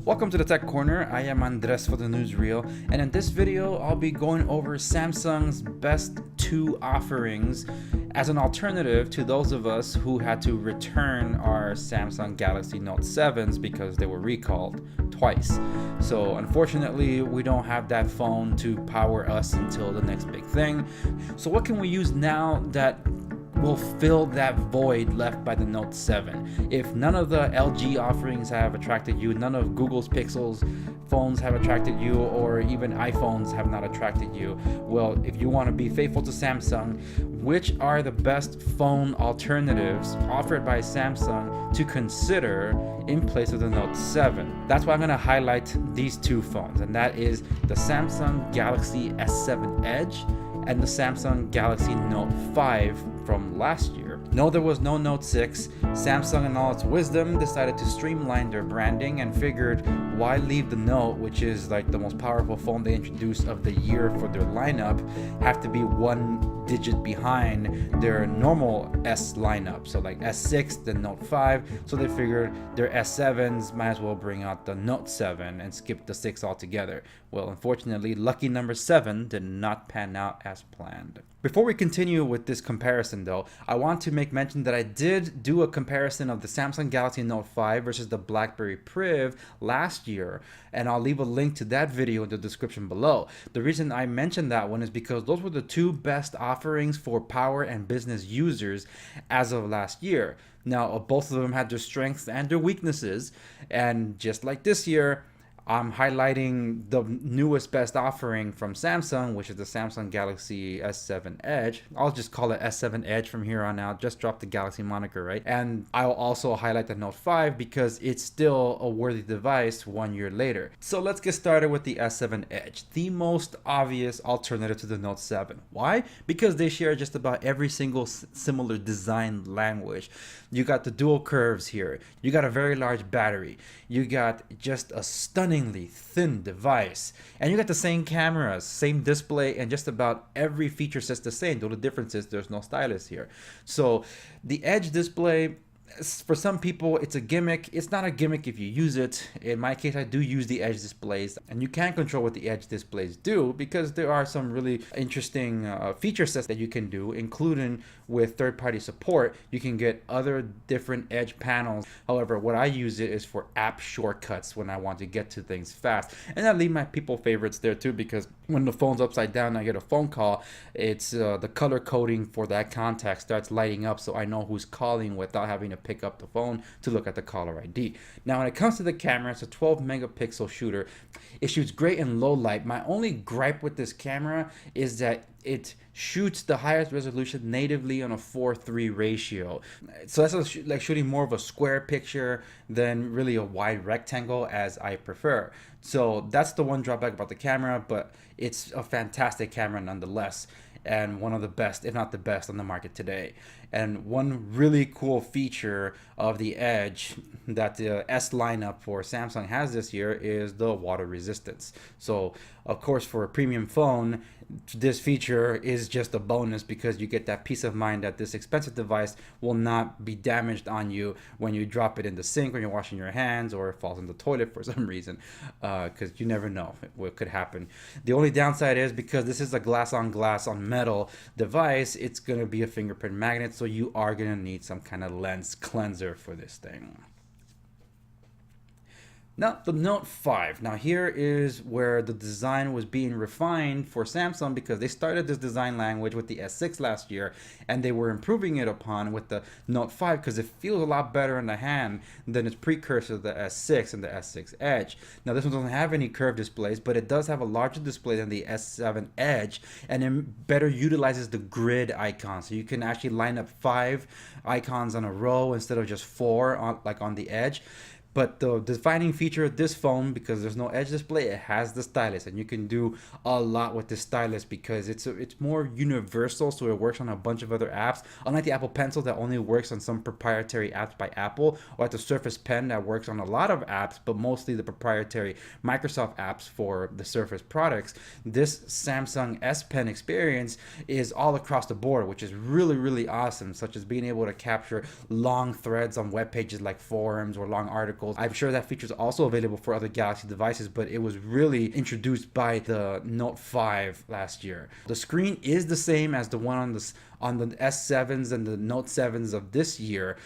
Welcome to the Tech Corner. I am Andres for the newsreel, and in this video I'll be going over Samsung's best two offerings as an alternative to those of us who had to return our Samsung Galaxy Note 7s because they were recalled twice. So unfortunately we don't have that phone to power us until the next big thing. So what can we use now that will fill that void left by the Note 7. If none of the LG offerings have attracted you, none of Google's Pixels phones have attracted you, or even iPhones have not attracted you, well, if you want to be faithful to Samsung, which are the best phone alternatives offered by Samsung to consider in place of the Note 7? That's why I'm going to highlight these two phones, and that is the Samsung Galaxy S7 Edge and the Samsung Galaxy Note 5 from last year. No, there was no Note 6. Samsung, in all its wisdom, decided to streamline their branding and figured, why leave the Note, which is like the most powerful phone they introduced of the year for their lineup, have to be one digit behind their normal S lineup. So like S6, then Note 5. So they figured their S7s might as well bring out the Note 7 and skip the 6 altogether. Well, unfortunately, lucky number 7 did not pan out as planned. Before we continue with this comparison though, I want to make mention that I did do a comparison of the Samsung Galaxy Note 5 versus the BlackBerry Priv last year, and I'll leave a link to that video in the description below. The reason I mentioned that one is because those were the two best offerings for power and business users as of last year. Now, both of them had their strengths and their weaknesses, and just like this year, I'm highlighting the newest best offering from Samsung, which is the Samsung Galaxy S7 Edge. I'll just call it S7 Edge from here on out. Just drop the Galaxy moniker, right? And I'll also highlight the Note 5 because it's still a worthy device 1 year later. So let's get started with the S7 Edge, the most obvious alternative to the Note 7. Why? Because they share just about every single similar design language. You got the dual curves here. You got a very large battery. You got just a stunningly thin device, and you got the same cameras, same display, and just about every feature set's the same. Though the difference is there's no stylus here. So the Edge display, for some people, it's a gimmick. It's not a gimmick if you use it. In my case, I do use the Edge displays, and you can control what the Edge displays do because there are some really interesting feature sets that you can do, including with third-party support. You can get other different Edge panels. However, what I use it is for app shortcuts when I want to get to things fast, and I leave my people favorites there too, because when the phone's upside down and I get a phone call, it's the color coding for that contact starts lighting up, so I know who's calling without having to pick up the phone to look at the caller ID. Now, when it comes to the camera, it's a 12 megapixel shooter. It shoots great in low light. My only gripe with this camera is that it shoots the highest resolution natively on a 4:3 ratio. So that's like shooting more of a square picture than really a wide rectangle, as I prefer. So that's the one drawback about the camera, but it's a fantastic camera nonetheless, and one of the best, if not the best, on the market today. And one really cool feature of the Edge that the S lineup for Samsung has this year is the water resistance. So of course, for a premium phone, this feature is just a bonus because you get that peace of mind that this expensive device will not be damaged on you when you drop it in the sink when you're washing your hands, or it falls in the toilet for some reason, because you never know what could happen. The only downside is because this is a glass on metal device, it's going to be a fingerprint magnet, so you are going to need some kind of lens cleanser for this thing. Now, the Note 5. Now, here is where the design was being refined for Samsung, because they started this design language with the S6 last year, and they were improving it upon with the Note 5 because it feels a lot better in the hand than its precursor, the S6 and the S6 Edge. Now, this one doesn't have any curved displays, but it does have a larger display than the S7 Edge, and it better utilizes the grid icon. So you can actually line up 5 icons on a row instead of just 4 like on the Edge. But the defining feature of this phone, because there's no Edge display, it has the stylus, and you can do a lot with the stylus because it's more universal, so it works on a bunch of other apps. Unlike the Apple Pencil that only works on some proprietary apps by Apple, or like the Surface Pen that works on a lot of apps, but mostly the proprietary Microsoft apps for the Surface products, this Samsung S Pen experience is all across the board, which is really, really awesome, such as being able to capture long threads on web pages like forums or long articles particles. I'm sure that feature is also available for other Galaxy devices, but it was really introduced by the Note 5 last year. The screen is the same as the one on the S7s and the Note 7s of this year,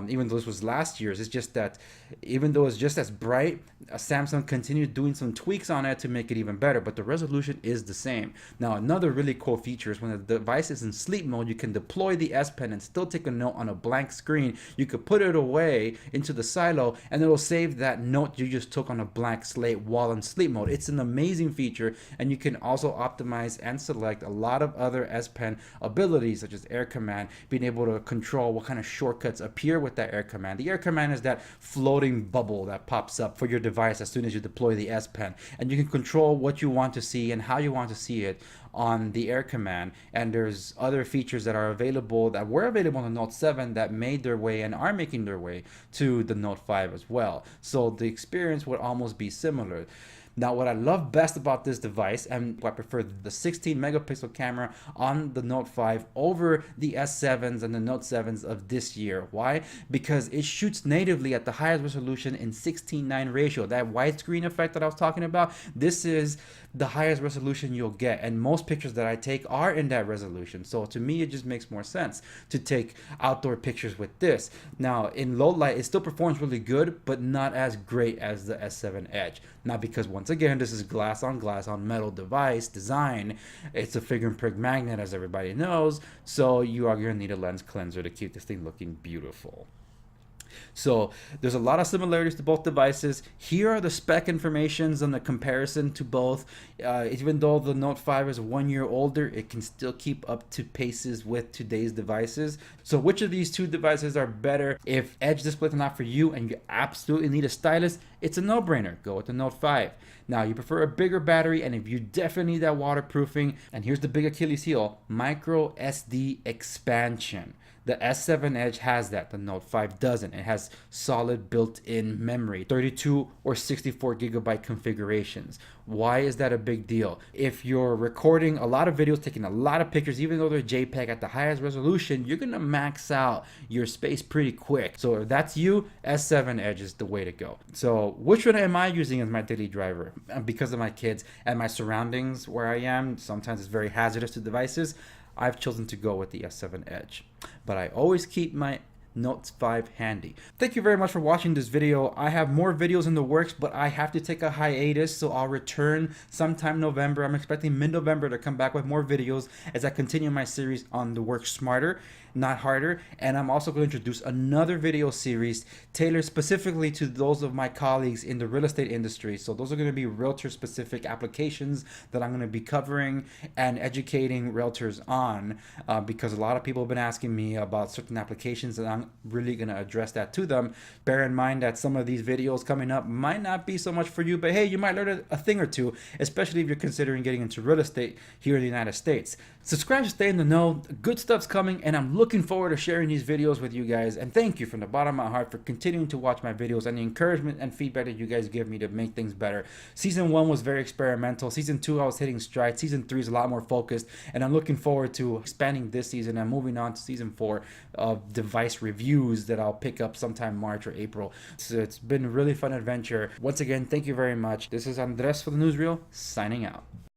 even though this was last year's. It's just that even though it's just as bright, Samsung continued doing some tweaks on it to make it even better, but the resolution is the same. Now, another really cool feature is when the device is in sleep mode, you can deploy the S Pen and still take a note on a blank screen. You could put it away into the silo and it'll save that note you just took on a blank slate while in sleep mode. It's an amazing feature, and you can also optimize and select a lot of other S Pen abilities such as air command, being able to control what kind of shortcuts appear with that air command. The air command is that floating bubble that pops up for your device as soon as you deploy the S Pen, and you can control what you want to see and how you want to see it on the air command. And there's other features that are available, that were available on the Note 7, that made their way and are making their way to the Note 5 as well. So the experience would almost be similar. Now, what I love best about this device, and I prefer the 16 megapixel camera on the Note 5 over the S7s and the Note 7s of this year. Why? Because it shoots natively at the highest resolution in 16:9 ratio. That widescreen effect that I was talking about, this is the highest resolution you'll get, and most pictures that I take are in that resolution. So to me, it just makes more sense to take outdoor pictures with this. Now, in low light, it still performs really good, but not as great as the S7 Edge. Not because, once again, this is glass on metal device design. It's a finger and prick magnet, as everybody knows, so you are going to need a lens cleanser to keep this thing looking beautiful. So there's a lot of similarities to both devices. Here are the spec informations and the comparison to both. Even though the Note 5 is 1 year older, it can still keep up to paces with today's devices. So which of these two devices are better? If Edge displays are not for you and you absolutely need a stylus, it's a no-brainer. Go with the Note 5. Now, you prefer a bigger battery, and if you definitely need that waterproofing, and here's the big Achilles heel, micro SD expansion. The S7 Edge has that, the Note 5 doesn't. It has solid built-in memory, 32 or 64 gigabyte configurations. Why is that a big deal? If you're recording a lot of videos, taking a lot of pictures, even though they're JPEG at the highest resolution, you're gonna max out your space pretty quick. So if that's you, S7 Edge is the way to go. So which one am I using as my daily driver? Because of my kids and my surroundings where I am, sometimes it's very hazardous to devices, I've chosen to go with the S7 Edge. But I always keep my Note 5 handy. Thank you very much for watching this video. I have more videos in the works, but I have to take a hiatus, so I'll return sometime November. I'm expecting mid-November to come back with more videos as I continue my series on the work smarter, not harder. And I'm also going to introduce another video series tailored specifically to those of my colleagues in the real estate industry. So those are going to be realtor specific applications that I'm going to be covering and educating realtors on, because a lot of people have been asking me about certain applications, and I'm really going to address that to them. Bear in mind that some of these videos coming up might not be so much for you, but hey, you might learn a thing or two, especially if you're considering getting into real estate here in the United States. Subscribe to stay in the know. Good stuff's coming, and I'm looking forward to sharing these videos with you guys. And thank you from the bottom of my heart for continuing to watch my videos and the encouragement and feedback that you guys give me to make things better. Season 1 was very experimental. Season 2, I was hitting stride. Season 3 is a lot more focused, and I'm looking forward to expanding this season and moving on to Season 4 of device reviews that I'll pick up sometime March or April. So it's been a really fun adventure. Once again, thank you very much. This is Andres for the Newsreel, signing out.